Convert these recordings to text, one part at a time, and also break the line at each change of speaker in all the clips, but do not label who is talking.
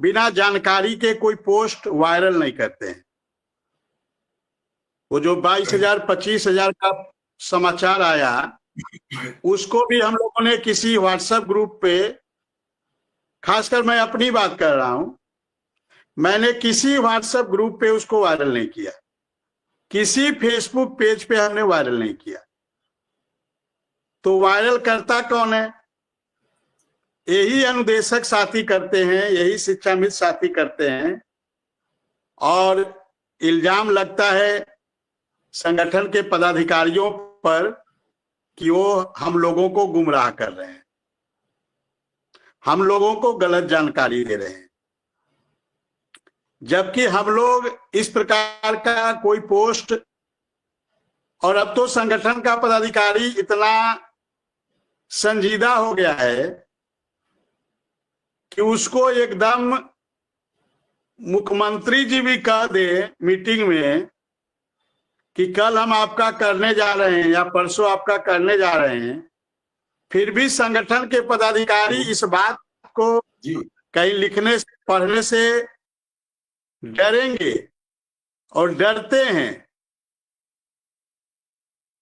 बिना जानकारी के कोई पोस्ट वायरल नहीं करते हैं। वो जो 22,000 25,000 का समाचार आया, उसको भी हम लोगों ने किसी व्हाट्सएप ग्रुप पे, खासकर मैं अपनी बात कर रहा हूं, मैंने किसी व्हाट्सएप ग्रुप पे उसको वायरल नहीं किया, किसी फेसबुक पेज पे हमने वायरल नहीं किया। तो वायरल करता कौन है? यही अनुदेशक साथी करते हैं, यही शिक्षा मित्र साथी करते हैं, और इल्जाम लगता है संगठन के पदाधिकारियों पर कि वो हम लोगों को गुमराह कर रहे हैं, हम लोगों को गलत जानकारी दे रहे हैं। जबकि हम लोग इस प्रकार का कोई पोस्ट, और अब तो संगठन का पदाधिकारी इतना संजीदा हो गया है कि उसको एकदम मुख्यमंत्री जी भी कह दे मीटिंग में कि कल हम आपका करने जा रहे हैं या परसों आपका करने जा रहे हैं, फिर भी संगठन के पदाधिकारी इस बात को कहीं लिखने से, पढ़ने से डरेंगे, और डरते हैं।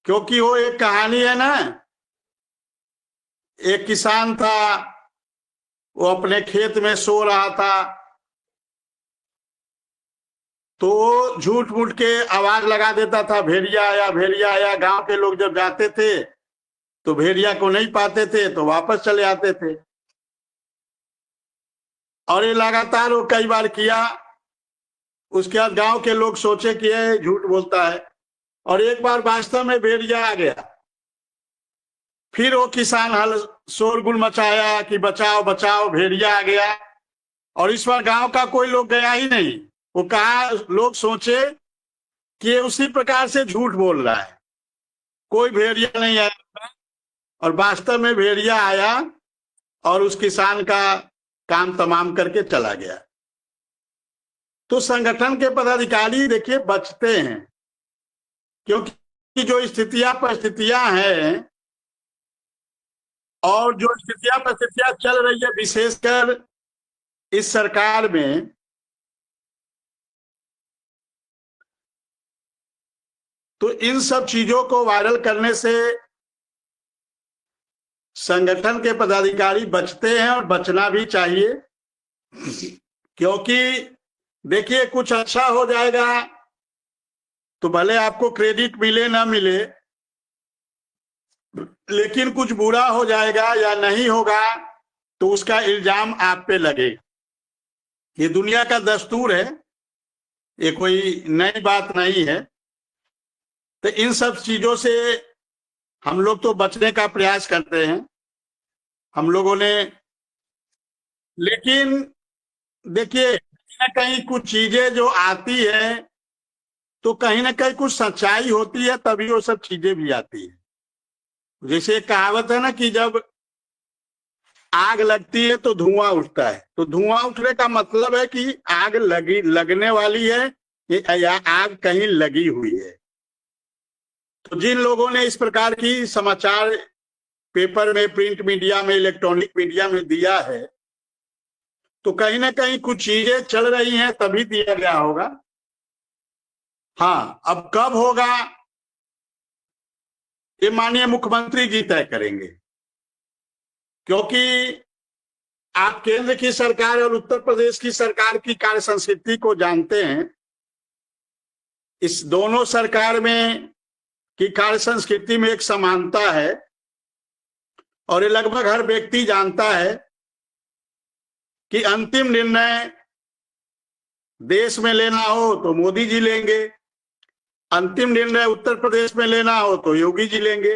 क्योंकि वो एक कहानी है ना, एक किसान था, वो अपने खेत में सो रहा था, तो झूठ मूठ के आवाज लगा देता था, भेड़िया आया, भेड़िया आया। गांव के लोग जब जाते थे तो भेड़िया को नहीं पाते थे तो वापस चले आते थे, और ये लगातार वो कई बार किया। उसके बाद गांव के लोग सोचे कि ये झूठ बोलता है, और एक बार वास्तव में भेड़िया आ गया। फिर वो किसान हल शोरगुल मचाया कि बचाओ बचाओ, भेड़िया आ गया। और इस बार गांव का कोई लोग गया ही नहीं। वो कहा, लोग सोचे कि ये उसी प्रकार से झूठ बोल रहा है, कोई भेड़िया नहीं आया, और वास्तव में भेड़िया आया और उस किसान का काम तमाम करके चला गया। तो संगठन के पदाधिकारी देखिए बचते हैं, क्योंकि जो स्थितियां परिस्थितियां हैं, और जो स्थितियां परिस्थितियां चल रही है विशेषकर इस सरकार में, तो इन सब चीजों को वायरल करने से संगठन के पदाधिकारी बचते हैं, और बचना भी चाहिए। क्योंकि देखिए, कुछ अच्छा हो जाएगा तो भले आपको क्रेडिट मिले ना मिले, लेकिन कुछ बुरा हो जाएगा या नहीं होगा तो उसका इल्जाम आप पे लगेगा। ये दुनिया का दस्तूर है, ये कोई नई बात नहीं है। तो इन सब चीजों से हम लोग तो बचने का प्रयास करते हैं हम लोगों ने। लेकिन देखिए, कहीं ना कहीं कुछ चीजें जो आती है तो कहीं ना कहीं कुछ सच्चाई होती है, तभी वो सब चीजें भी आती है। जैसे एक कहावत है ना कि जब आग लगती है तो धुआं उठता है, तो धुआं उठने का मतलब है कि आग लगने वाली है या आग कहीं लगी हुई है। तो जिन लोगों ने इस प्रकार की समाचार पेपर में, प्रिंट मीडिया में, इलेक्ट्रॉनिक मीडिया में दिया है, तो कहीं ना कहीं कुछ चीजें चल रही हैं तभी दिया गया होगा। हाँ, अब कब होगा ये माननीय मुख्यमंत्री जी तय करेंगे, क्योंकि आप केंद्र की सरकार और उत्तर प्रदेश की सरकार की कार्य संस्कृति को जानते हैं। इस दोनों सरकार में की कार्य संस्कृति में एक समानता है, और ये लगभग हर व्यक्ति जानता है कि अंतिम निर्णय देश में लेना हो तो मोदी जी लेंगे, अंतिम निर्णय उत्तर प्रदेश में लेना हो तो योगी जी लेंगे।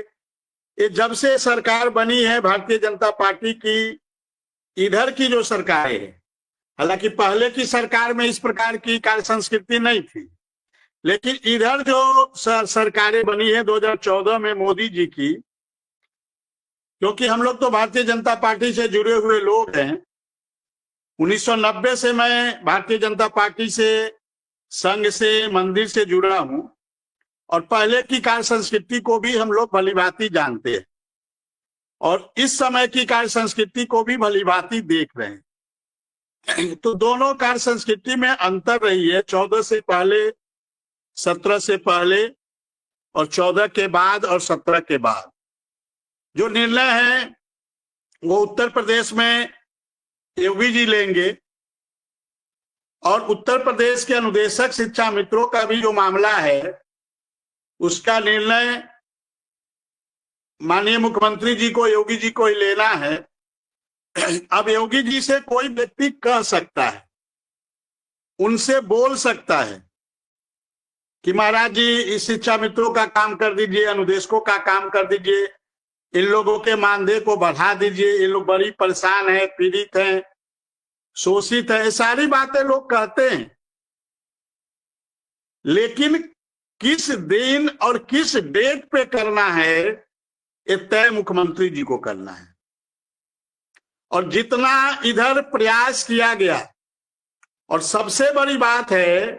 ये जब से सरकार बनी है भारतीय जनता पार्टी की, इधर की जो सरकारें हैं, हालांकि पहले की सरकार में इस प्रकार की कार्य संस्कृति नहीं थी, लेकिन इधर जो सरकारें बनी है 2014 में मोदी जी की, क्योंकि हम लोग तो भारतीय जनता पार्टी से जुड़े हुए लोग हैं। 1990 से मैं भारतीय जनता पार्टी से, संघ से, मंदिर से जुड़ा हूं, और पहले की कार्य संस्कृति को भी हम लोग भलीभांति जानते हैं, और इस समय की कार्य संस्कृति को भी भलीभांति देख रहे हैं। तो दोनों कार्य संस्कृति में अंतर रही है। 14 से पहले, 17 से पहले और 14 के बाद और 17 के बाद जो निर्णय है वो उत्तर प्रदेश में योगी जी लेंगे। और उत्तर प्रदेश के अनुदेशक शिक्षा मित्रों का भी जो मामला है उसका निर्णय माननीय मुख्यमंत्री जी को, योगी जी को ही लेना है। अब योगी जी से कोई व्यक्ति कह सकता है, उनसे बोल सकता है कि महाराज जी इस शिक्षा मित्रों का काम कर दीजिए, अनुदेशकों का काम कर दीजिए, इन लोगों के मानदेय को बढ़ा दीजिए, ये लोग बड़ी परेशान है, पीड़ित हैं, शोषित है, सारी बातें लोग कहते हैं। लेकिन किस दिन और किस डेट पे करना है ये तय मुख्यमंत्री जी को करना है। और जितना इधर प्रयास किया गया, और सबसे बड़ी बात है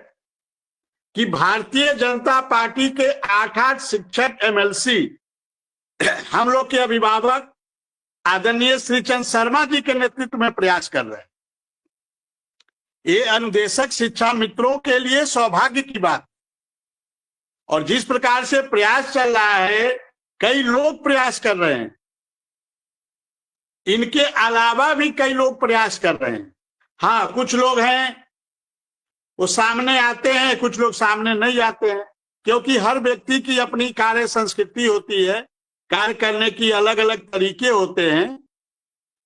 कि भारतीय जनता पार्टी के 8-8 शिक्षक एमएलसी, हम लोग के अभिभावक आदरणीय श्री चंद शर्मा जी के नेतृत्व में प्रयास कर रहे हैं। ये अनुदेशक शिक्षा मित्रों के लिए सौभाग्य की बात। और जिस प्रकार से प्रयास चल रहा है, कई लोग प्रयास कर रहे हैं, इनके अलावा भी कई लोग प्रयास कर रहे हैं। हाँ, कुछ लोग हैं वो सामने आते हैं, कुछ लोग सामने नहीं आते हैं, क्योंकि हर व्यक्ति की अपनी कार्य संस्कृति होती है, कार्य करने की अलग अलग तरीके होते हैं।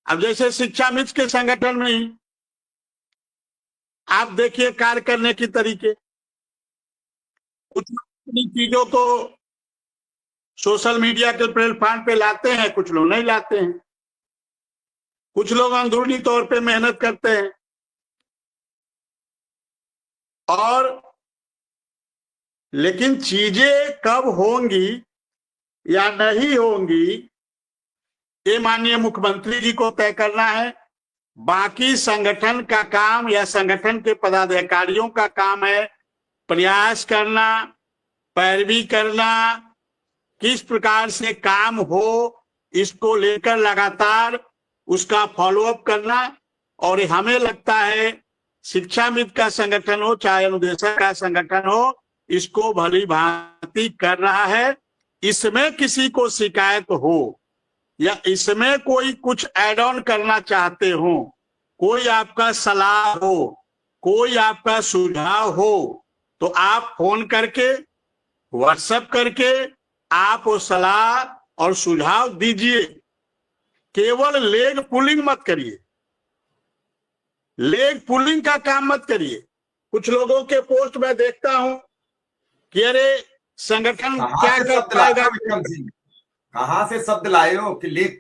अब जैसे शिक्षा मित्र के संगठन में ही आप देखिए कार्य करने की तरीके, कुछ लोग अपनी चीजों को सोशल मीडिया के प्लेटफॉर्म पे लाते हैं, कुछ लोग नहीं लाते हैं, कुछ लोग अंदरूनी तौर पे मेहनत करते हैं। और लेकिन चीजें कब होंगी या नहीं होंगी ये माननीय मुख्यमंत्री जी को तय करना है। बाकी संगठन का काम या संगठन के पदाधिकारियों का काम है प्रयास करना, पैरवी करना, किस प्रकार से काम हो इसको लेकर लगातार उसका फॉलोअप करना। और हमें लगता है शिक्षा मित्र का संगठन हो चाहे अनुदेशक का संगठन हो, इसको भली भांति कर रहा है। इसमें किसी को शिकायत हो या इसमें कोई कुछ ऐड ऑन करना चाहते हो, कोई आपका सलाह हो, कोई आपका सुझाव हो, तो आप फोन करके, व्हाट्सएप करके आप वो सलाह और सुझाव दीजिए। केवल लेग पुलिंग मत करिए, लेग पुलिंग का काम मत करिए। कुछ लोगों के पोस्ट में देखता हूं कि अरे संगठन क्या कर पाएगा।
कहां से शब्द लाए हो कि लेग